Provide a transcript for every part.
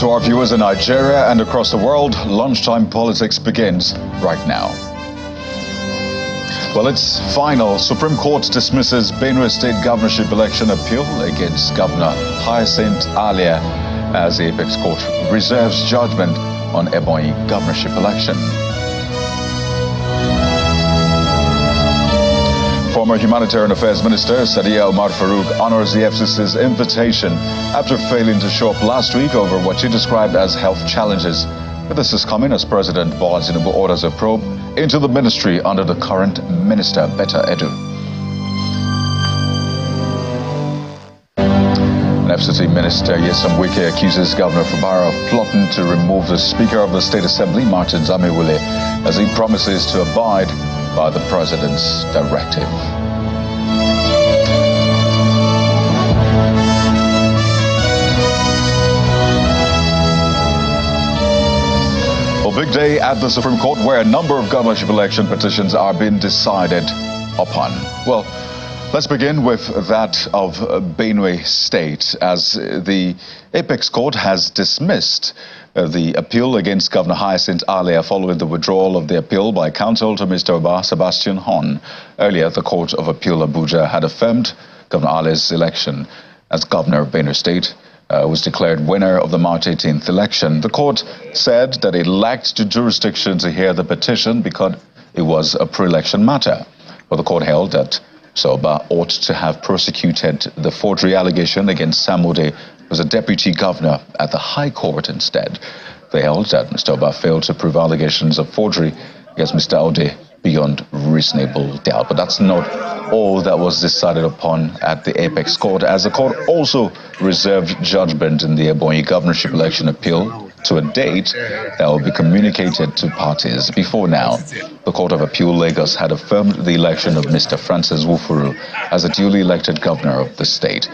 To our viewers in Nigeria and across the world, Lunchtime Politics begins right now. Well, it's final. Supreme Court dismisses Benue State governorship election appeal against Governor Hyacinth Alia as the Apex Court reserves judgment on Ebonyi governorship election. Former Humanitarian Affairs Minister Umar Farouq honors the FCC's invitation after failing to show up last week over what she described as health challenges. But this is coming as President Bola Tinubu orders a probe into the ministry under the current minister, Betta Edu. An FCT minister, Yesam Wike, accuses Governor Fubara of plotting to remove the Speaker of the State Assembly, Martin Zamewule, as he promises to abide by the President's directive. Well, big day at the Supreme Court where a number of governorship election petitions are being decided upon. Well, let's begin with that of Benue State, as the Apex Court has dismissed the appeal against Governor Hyacinth Alia following the withdrawal of the appeal by counsel to Mr. Oba Sebastian Hon. Earlier, the Court of Appeal Abuja had affirmed Governor Alia's election as governor of Benue State was declared winner of the March 18th election. The court said that it lacked the jurisdiction to hear the petition because it was a pre-election matter. But the court held that Mr. Oba ought to have prosecuted the forgery allegation against Sam Ode, who was a deputy governor, at the High Court instead. They held that Mr. Oba failed to prove allegations of forgery against Mr. Ode beyond reasonable doubt. But that's not all that was decided upon at the Apex Court, as the court also reserved judgment in the Ebonyi governorship election appeal to a date that will be communicated to parties. Before now, the Court of Appeal Lagos had affirmed the election of Mr. Francis Wufuru as a duly elected governor of the state.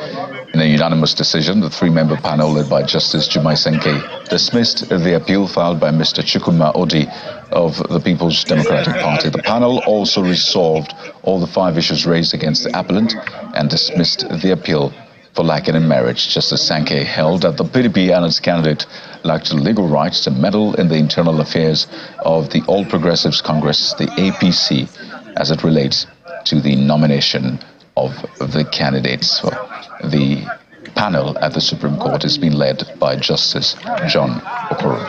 In a unanimous decision, the three-member panel led by Justice Jumai Senke dismissed the appeal filed by Mr. Chukwuma Odi of the People's Democratic Party. The panel also resolved all the 5 issues raised against the appellant and dismissed the appeal for lacking in marriage. Justice Sankey held that the PDP and its candidate lacked legal rights to meddle in the internal affairs of the All Progressives Congress, the APC, as it relates to the nomination of the candidates. The panel at the Supreme Court is being led by Justice John Okoro.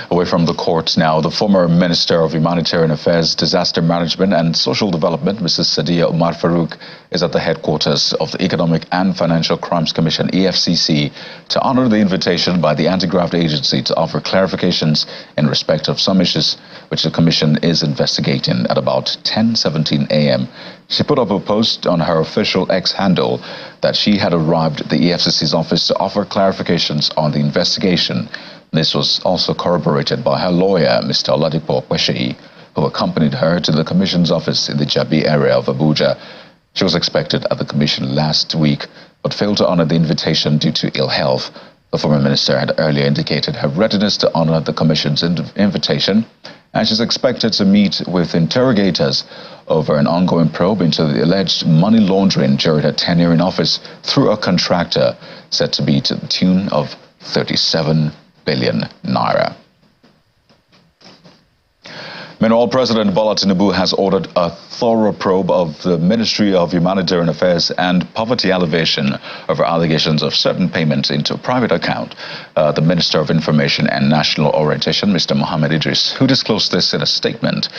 Away from the courts now, the former Minister of Humanitarian Affairs, Disaster Management and Social Development, Mrs. Umar Farouq, is at the headquarters of the Economic and Financial Crimes Commission, EFCC, to honor the invitation by the anti-graft agency to offer clarifications in respect of some issues which the commission is investigating. At about 10:17 a.m., she put up a post on her official X handle that she had arrived at the EFCC's office to offer clarifications on the investigation. This was also corroborated by her lawyer, Mr. Oladipo Kwesheyi, who accompanied her to the Commission's office in the Jabi area of Abuja. She was expected at the Commission last week, but failed to honor the invitation due to ill health. The former minister had earlier indicated her readiness to honor the Commission's invitation, and she's expected to meet with interrogators over an ongoing probe into the alleged money laundering during her tenure in office through a contractor said to be to the tune of 37 billion naira. Meanwhile, President Bola Tinubu has ordered a thorough probe of the Ministry of Humanitarian Affairs and Poverty Alleviation over allegations of certain payments into a private account. The Minister of Information and National Orientation, Mr. Mohammed Idris, who disclosed this in a statement,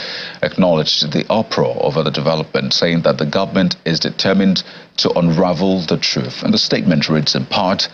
acknowledged the uproar over the development, saying that the government is determined to unravel the truth. And the statement reads in part,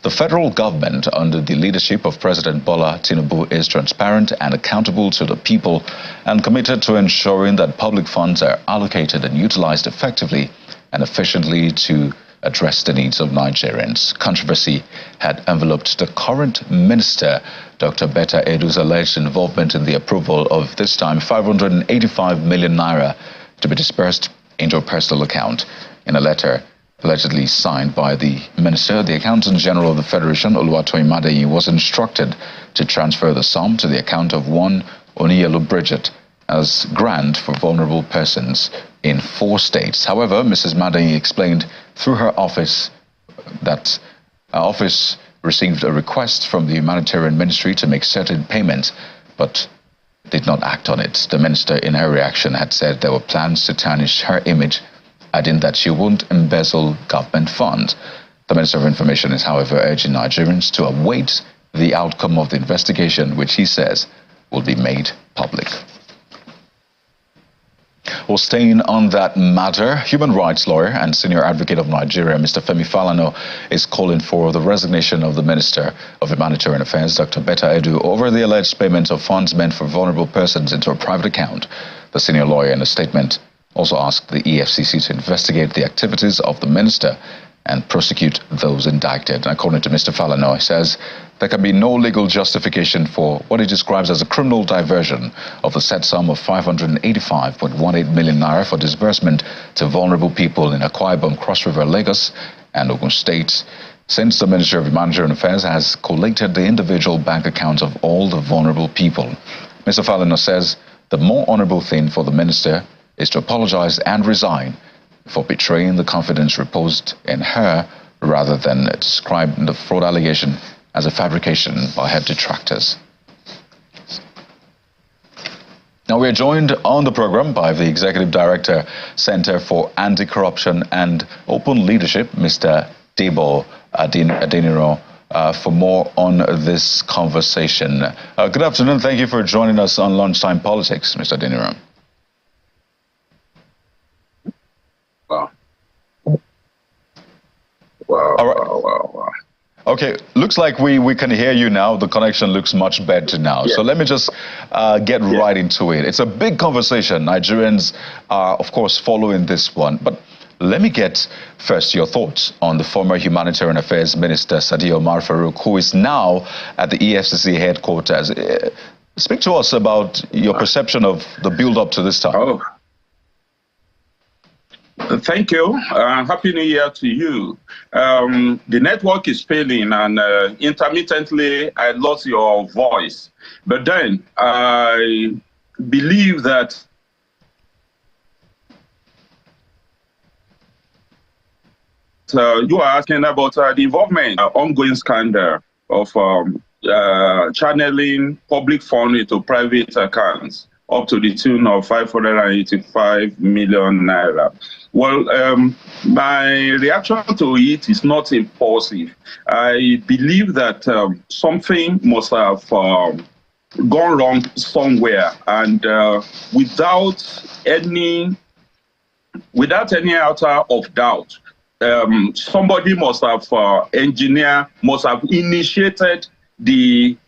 "The federal government, under the leadership of President Bola Tinubu, is transparent and accountable to the people and committed to ensuring that public funds are allocated and utilized effectively and efficiently to address the needs of Nigerians." Controversy had enveloped the current minister, Dr. Betta Edu's alleged involvement in the approval of this time 585 million naira to be dispersed into a personal account. In a letter allegedly signed by the minister, the Accountant General of the Federation, Oluwatoyin Madeyi, was instructed to transfer the sum to the account of one Oniyelu Bridget as grant for vulnerable persons in 4 states. However, Mrs. Madeyi explained through her office that Our office received a request from the Humanitarian Ministry to make certain payments, but did not act on it. The minister, in her reaction, had said there were plans to tarnish her image, adding that she won't embezzle government funds. The Minister of Information is, however, urging Nigerians to await the outcome of the investigation, which he says will be made public. Well, staying on that matter, human rights lawyer and senior advocate of Nigeria, Mr. Femi Falana, is calling for the resignation of the Minister of Humanitarian Affairs, Dr. Betta Edu, over the alleged payment of funds meant for vulnerable persons into a private account. The senior lawyer, in a statement, also asked the EFCC to investigate the activities of the minister and prosecute those indicted. And according to Mr. Falana, he says there can be no legal justification for what he describes as a criminal diversion of the said sum of 585.18 million naira for disbursement to vulnerable people in Akwa Ibom, Cross River, Lagos, and Ogun State, since the Ministry of Humanitarian Affairs has collated the individual bank accounts of all the vulnerable people. Mr. Falana says the more honorable thing for the minister is to apologize and resign for betraying the confidence reposed in her, rather than describing the fraud allegation as a fabrication by her detractors. Now, we are joined on the program by the Executive Director, Center for Anti-Corruption and Open Leadership, Mr. Debo Adeniro, for more on this conversation. Good afternoon. Thank you for joining us on Lunchtime Politics, Mr. Adeniro. Wow. Okay, looks like we can hear you now. The connection looks much better now. Yeah. So let me just get right into it. It's a big conversation. Nigerians are, of course, following this one. But let me get first your thoughts on the former Humanitarian Affairs Minister, Umar Farouq, who is now at the EFCC headquarters. Speak to us about your perception of the build-up to this time. Thank you. Happy New Year to you. The network is failing, and intermittently I lost your voice. But then I believe that you are asking about the involvement, ongoing scandal of channeling public funds into private accounts, up to the tune of 585 million naira. Well, my reaction to it is not impulsive. I believe that something must have gone wrong somewhere, and without any iota of doubt, somebody must have initiated the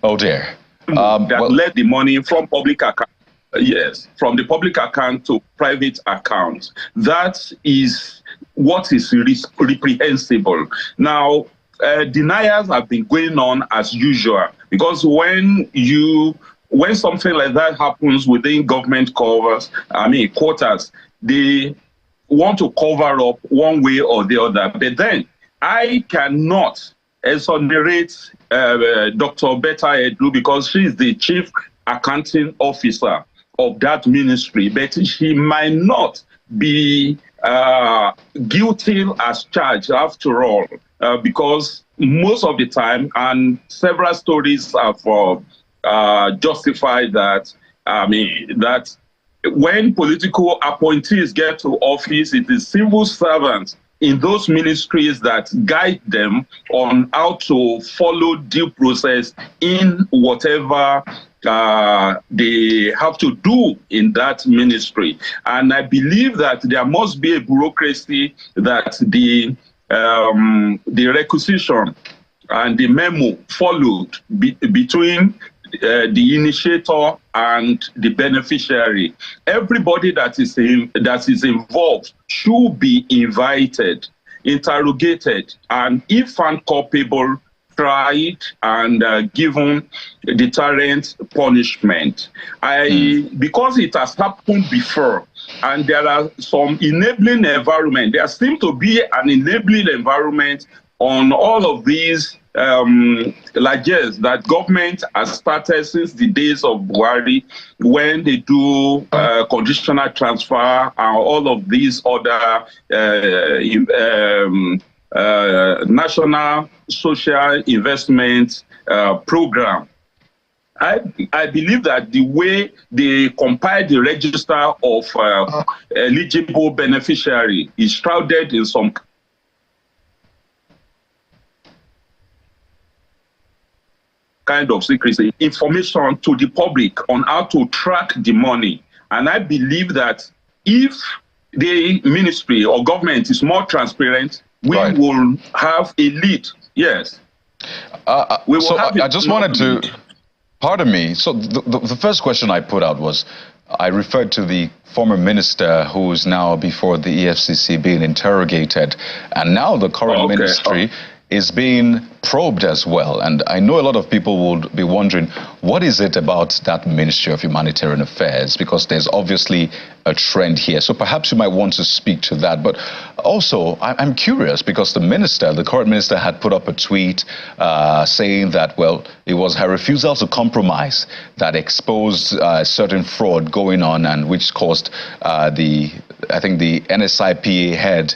Oh dear. Led the money from public account, from the public account to private account. That is what is reprehensible. Now, deniers have been going on as usual, because when something like that happens within government quarters, they want to cover up one way or the other. But then I cannot exonerate Dr. Betta Edu, because she is the chief accounting officer of that ministry, but she might not be guilty as charged after all, because most of the time, and several stories have justified that, that when political appointees get to office, it is civil servants in those ministries that guide them on how to follow due process in whatever they have to do in that ministry. And I believe that there must be a bureaucracy that the requisition and the memo followed between the initiator and the beneficiary. Everybody that is involved should be invited, interrogated, and if found culpable, tried and given deterrent punishment. Because it has happened before, and there are some enabling environment. There seems to be an enabling environment on all of these largesse that government has started since the days of Buhari, when they do conditional transfer and all of these other national social investment program. I believe that the way they compile the register of eligible beneficiary is shrouded in some kind of secrecy, information to the public on how to track the money. And I believe that if the ministry or government is more transparent, we will have a lead. Yes. We will I just wanted to, pardon me. So the first question I put out was, I referred to the former minister who is now before the EFCC being interrogated, and now the current ministry is being probed as well. And I know a lot of people would be wondering, what is it about that Ministry of Humanitarian Affairs? Because there's obviously a trend here. So perhaps you might want to speak to that. But also, I'm curious, because the current minister had put up a tweet saying that, well, it was her refusal to compromise that exposed certain fraud going on, and which caused I think the NSIPA head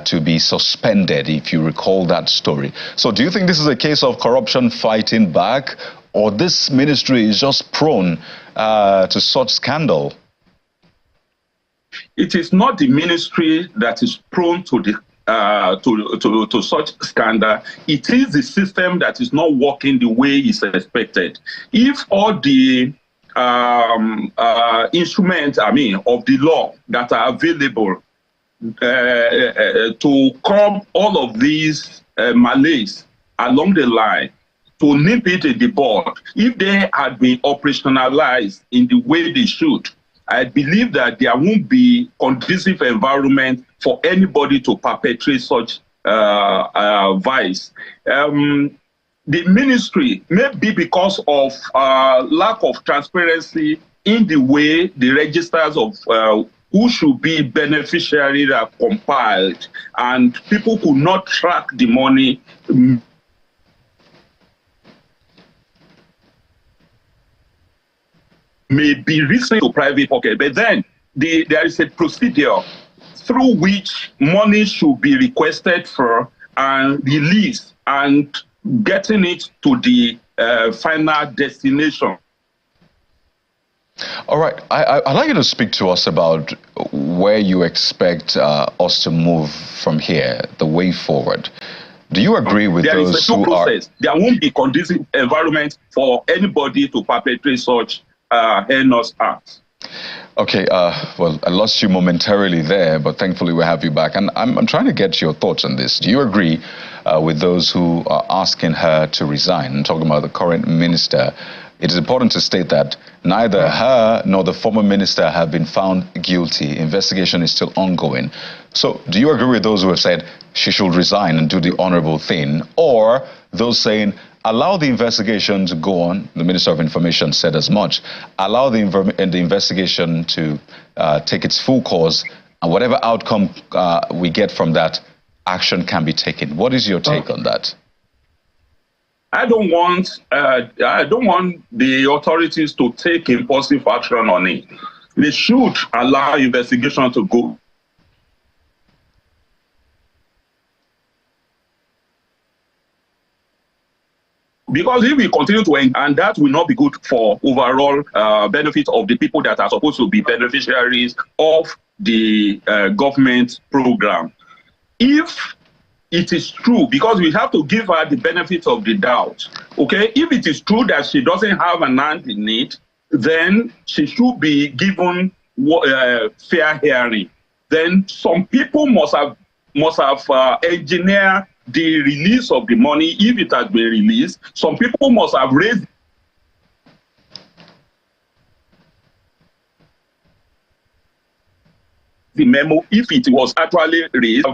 to be suspended, if you recall that story. So do you think this is a case of corruption fighting back, or this ministry is just prone to such scandal? It is not the ministry that is prone to the to such scandal. It is the system that is not working the way it's expected. If all the instruments, of the law that are available to curb all of these malaise along the line, to nip it in the bud, if they had been operationalized in the way they should, I believe that there won't be conducive environment for anybody to perpetrate such vice. The ministry, maybe because of lack of transparency in the way the registers of who should be beneficiaries are compiled, and people could not track the money, may be recent to private pocket, but then there is a procedure through which money should be requested for and released, and getting it to the final destination. All right, I'd like you to speak to us about where you expect us to move from here, the way forward. Do you agree with those who process. There won't be conducive environment for anybody to perpetrate such heinous acts. Okay, well, I lost you momentarily there, but thankfully we have you back. And I'm trying to get your thoughts on this. Do you agree with those who are asking her to resign? I'm talking about the current minister. It is important to state that neither her nor the former minister have been found guilty. Investigation is still ongoing. So do you agree with those who have said she should resign and do the honorable thing, or those saying allow the investigation to go on? The Minister of Information said as much. Allow the investigation to take its full course, and whatever outcome we get from that, action can be taken. What is your take on that? I don't want the authorities to take impulsive action on it. They should allow investigation to go. Because if we continue to, and that will not be good for overall benefit of the people that are supposed to be beneficiaries of the government program. If it is true, because we have to give her the benefit of the doubt, okay? If it is true that she doesn't have an hand in it, then she should be given fair hearing. Then some people must have engineered the release of the money if it has been released. Some people must have raised the memo if it was actually raised,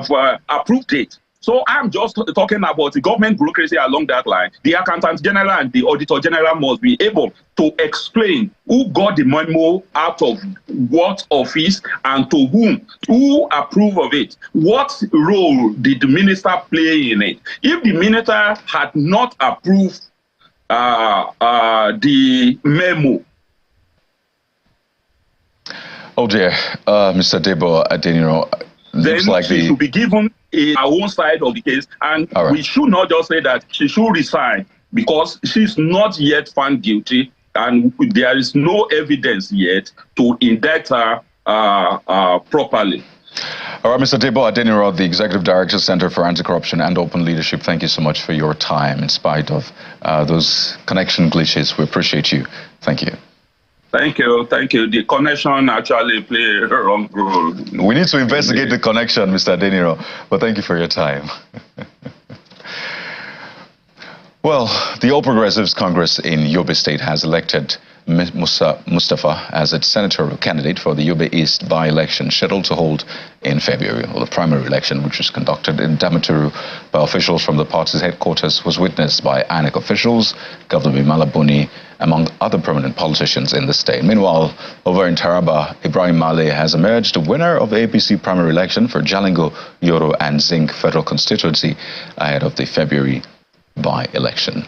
approved it. So I'm just talking about the government bureaucracy along that line. The Accountant General and the Auditor General must be able to explain who got the memo out of what office and to who approved of it. What role did the minister play in it? If the minister had not approved the memo. Oh dear, Mr. Debo Adeniro, Then like she should be given our own side of the case, and we should not just say that she should resign because she's not yet found guilty, and there is no evidence yet to indict her properly. All right, Mr. Debo Adeniro, the Executive Director, Center for Anti-Corruption and Open Leadership, thank you so much for your time in spite of those connection glitches. We appreciate you. Thank you. Thank you. Thank you. The connection actually played a wrong role. We need to investigate the connection, Mr. Adeniro, but thank you for your time. Well, the All Progressives Congress in Yobe State has elected Mustafa as its senatorial candidate for the Yobe East by-election scheduled to hold in February. Well, the primary election, which was conducted in Damaturu by officials from the party's headquarters, was witnessed by INEC officials, Governor Malabuni, among other prominent politicians in the state. Meanwhile, over in Taraba, Ibrahim Male has emerged the winner of the APC primary election for Jalingo, Yoro and Zinc federal constituency ahead of the February by-election.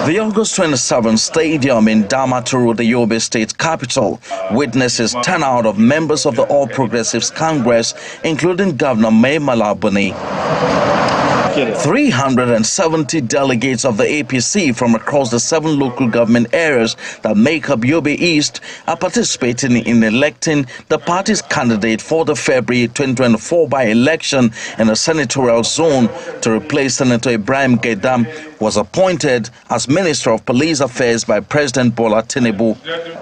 The August 27th stadium in Damaturu, the Yobe state capital, witnesses turnout of members of the All Progressives Congress, including Governor Malabuni. 370 delegates of the APC from across the 7 local government areas that make up Yobe East are participating in electing the party's candidate for the February 2024 by-election in the senatorial zone to replace Senator Ibrahim Gaidam, who was appointed as Minister of Police Affairs by President Bola Tinubu.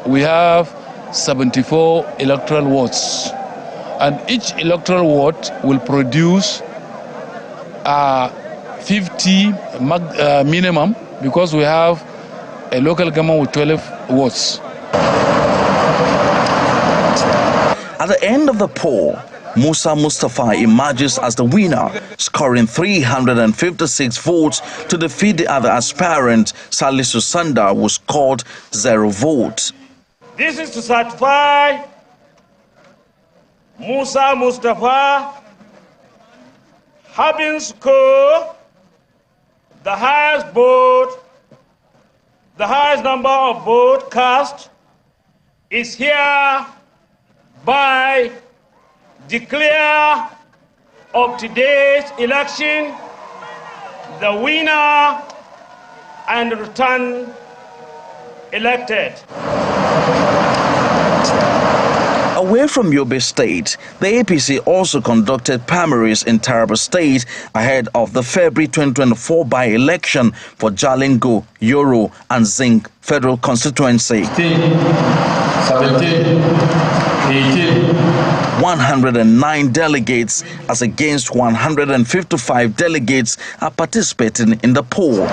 We have 74 electoral wards, and each electoral ward will produce 50 minimum, because we have a local government with 12 wards. At the end of the poll, Musa Mustafa emerges as the winner, scoring 356 votes to defeat the other aspirant, Salisu Sanda, who scored 0 votes. This is to certify Musa Mustafa having scored the highest vote, the highest number of votes cast, is here by declare of today's election the winner and return elected. Away from Yobe State, the APC also conducted primaries in Taraba State ahead of the February 2024 by-election for Jalingo, Yoro and Zinc federal constituency. 17, 18. 109 delegates as against 155 delegates are participating in the poll.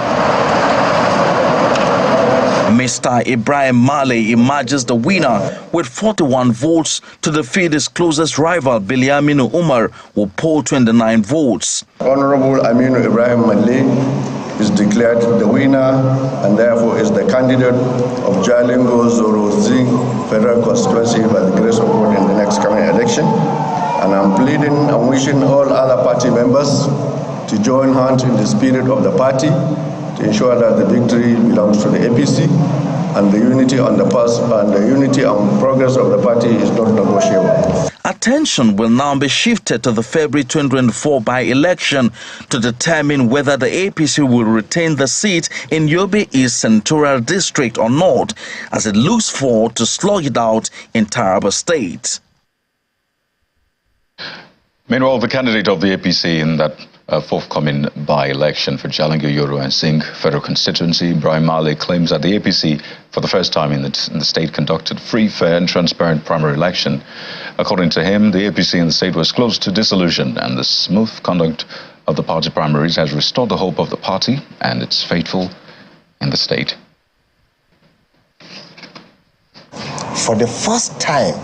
Mr. Ibrahim Male emerges the winner with 41 votes to defeat his closest rival, Biliaminu Umar, who polled 29 votes. Honorable Aminu Ibrahim Male is declared the winner and therefore is the candidate of Jalingo Zoro Zing Federal Constituency by the grace of God in the next coming election. And I'm pleading and wishing all other party members to join hands in the spirit of the party to ensure that the victory belongs to the APC and the unity on the path and the unity and progress of the party is not negotiable. Attention will now be shifted to the February 2024 by-election to determine whether the APC will retain the seat in Yobe East Senatorial District or not, as it looks forward to slug it out in Taraba State. Meanwhile, the candidate of the APC in that forthcoming by-election for Jalingo, Yoro and Zinc federal constituency, Ibrahim Male, claims that the APC, for the first time in the state, conducted free, fair and transparent primary election. According to him, the APC in the state was close to dissolution, and the smooth conduct of the party primaries has restored the hope of the party and its faithful in the state. For the first time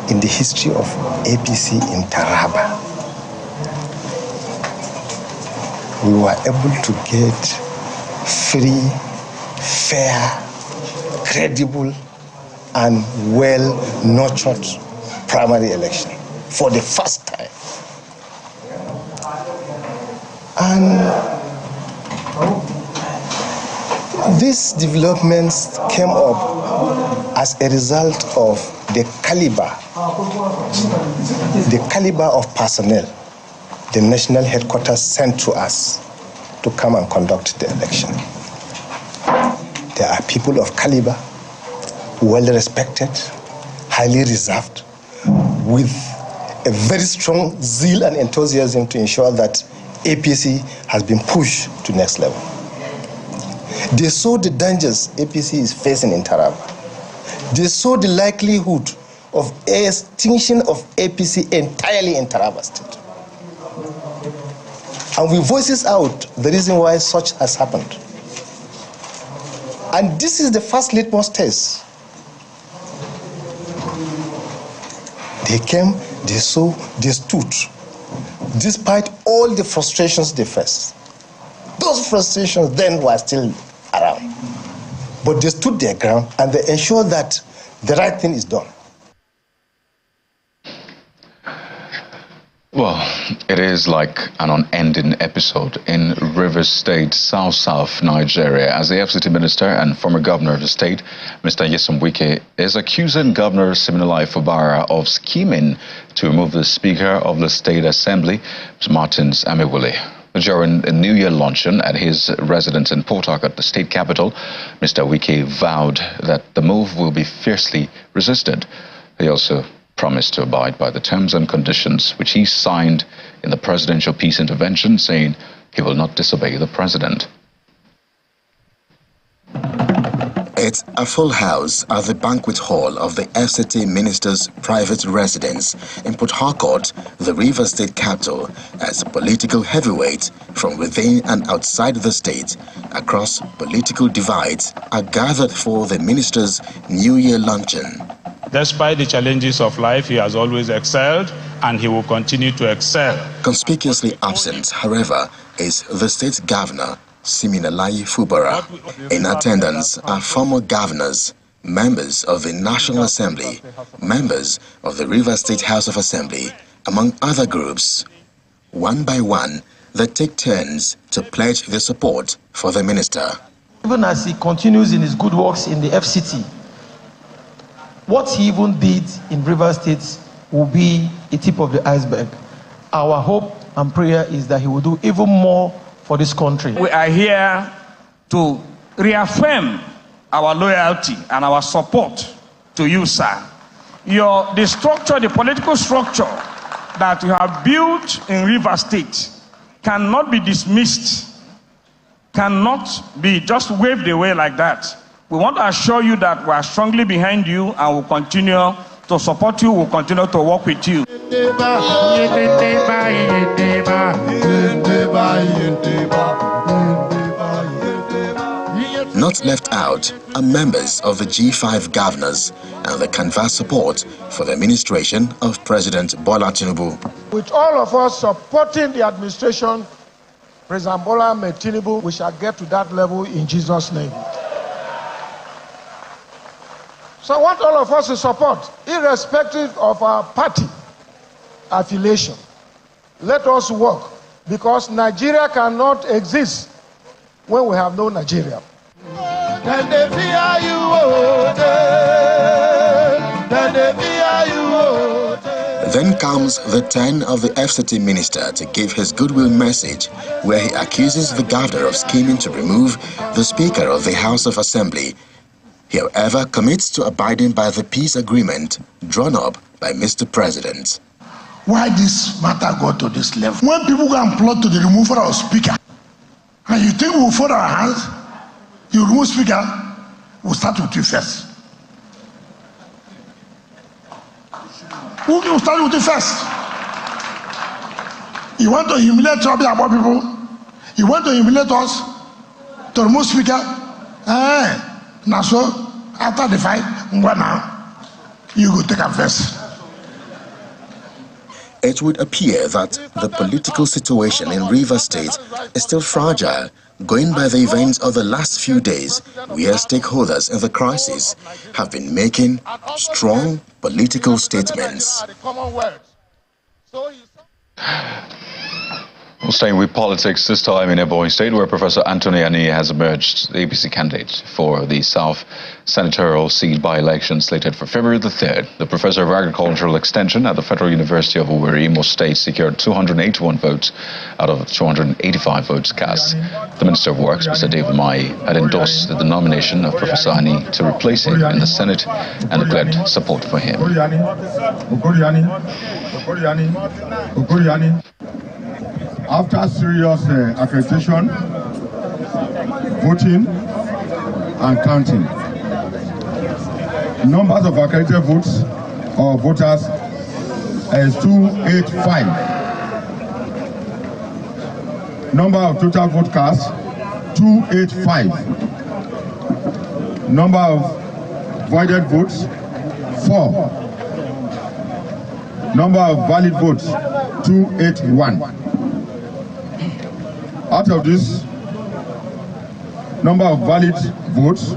in the history of APC in Taraba, we were able to get free, fair, credible, and well-nurtured primary election for the first time. And these developments came up as a result of the caliber of personnel the national headquarters sent to us to come and conduct the election. There are people of caliber, well respected, highly reserved, with a very strong zeal and enthusiasm to ensure that APC has been pushed to next level. They saw the dangers APC is facing in Taraba. They saw the likelihood of extinction of APC entirely in Taraba State. And we voices out the reason why such has happened. And this is the first litmus test. They came, they saw, they stood, despite all the frustrations they faced. Those frustrations then were still around. But they stood their ground and they ensured that the right thing is done. Well, it is like an unending episode in Rivers State, South Nigeria, as the FCT minister and former governor of the state, Mr. Nyesom Wike, is accusing Governor Siminalayi Fubara of scheming to remove the Speaker of the State Assembly, Mr. Martins Amewule. During a New Year luncheon at his residence in Port Harcourt, the state capital, Mr. Wike vowed that the move will be fiercely resisted. He also promised to abide by the terms and conditions which he signed in the presidential peace intervention, saying he will not disobey the president. It's a full house at the banquet hall of the FCT minister's private residence in Port Harcourt, the Rivers State capital, as political heavyweights from within and outside the state, across political divides, are gathered for the minister's New Year luncheon. Despite the challenges of life, he has always excelled, and he will continue to excel. Conspicuously absent, however, is the state governor, Siminalayi Fubara. In attendance are former governors, members of the National Assembly, members of the Rivers State House of Assembly, among other groups. One by one, they take turns to pledge their support for the minister. Even as he continues in his good works in the FCT, what he even did in Rivers State will be a tip of the iceberg. Our hope and prayer is that he will do even more for this country. We are here to reaffirm our loyalty and our support to you, sir. The structure, the political structure that you have built in Rivers State cannot be dismissed, cannot be just waved away like that. We want to assure you that we are strongly behind you and will continue to support you, will continue to work with you. Not left out are members of the G5 governors and the canvas support for the administration of President Bola Tinubu. With all of us supporting the administration, President Bola Tinubu, we shall get to that level in Jesus' name. So I want all of us to support, irrespective of our party affiliation. Let us work, because Nigeria cannot exist when we have no Nigeria. Then comes the turn of the FCT minister to give his goodwill message, where he accuses the governor of scheming to remove the Speaker of the House of Assembly. He, however, commits to abiding by the peace agreement drawn up by Mr. President. Why this matter got to this level? When people go and plot to the removal of Speaker, and you think we'll fold our hands, you remove Speaker, we'll start with you first. Who will start with you first? You want to humiliate trouble about people? You want to humiliate us to remove Speaker? Now so, after the fight, now, you go take a first. it would appear that the political situation in Rivers State is still fragile, going by the events of the last few days, where stakeholders in the crisis have been making strong political statements. We'll stay with politics, this time in Ebonyi State, where Professor Anthony Ani has emerged the APC candidate for the South Senatorial seat by-election slated for February the 3rd. The Professor of Agricultural Extension at the Federal University of Owerri, Imo State, secured 281 votes out of 285 votes cast. The Minister of Works, Mr. David Mai, had endorsed the nomination of Professor Ani to replace him in the Senate and declared support for him. After serious accreditation, voting and counting, numbers of accredited votes or voters is 285. Number of total vote cast 285. Number of voided votes 4. Number of valid votes 281. Out of this number of valid votes,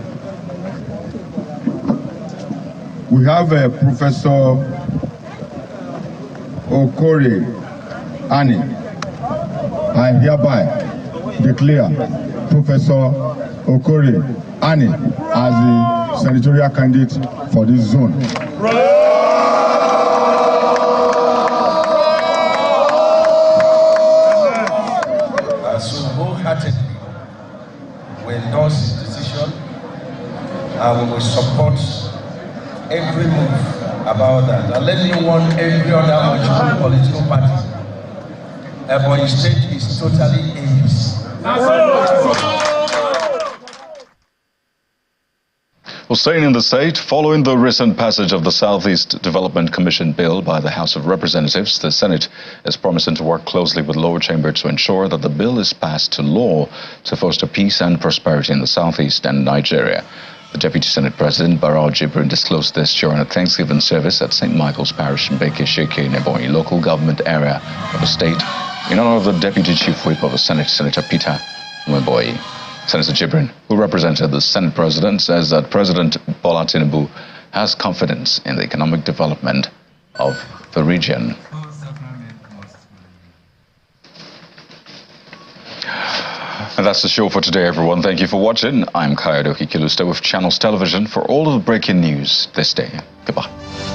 we have Professor Okore Ani. I hereby declare Professor Okore Ani as the senatorial candidate for this zone. We endorse his decision and we will support every move about that. And let me warn every other political party. Ebonyi State is totally APC. Well, staying in the state, following the recent passage of the Southeast Development Commission bill by the House of Representatives, the Senate is promising to work closely with lower chamber to ensure that the bill is passed to law to foster peace and prosperity in the Southeast and Nigeria. The Deputy Senate President, Farouq disclosed this during a Thanksgiving service at St. Michael's Parish in Sheke in Ebonyi, local government area of the state, in honor of the Deputy Chief Whip of the Senate, Senator Peter Umar. Senator Jibrin, who represented the Senate President, says that President Bola Tinubu has confidence in the economic development of the region. And that's the show for today, everyone. Thank you for watching. I'm Kayodoki Kilu. Stay with Channels Television for all of the breaking news this day. Goodbye.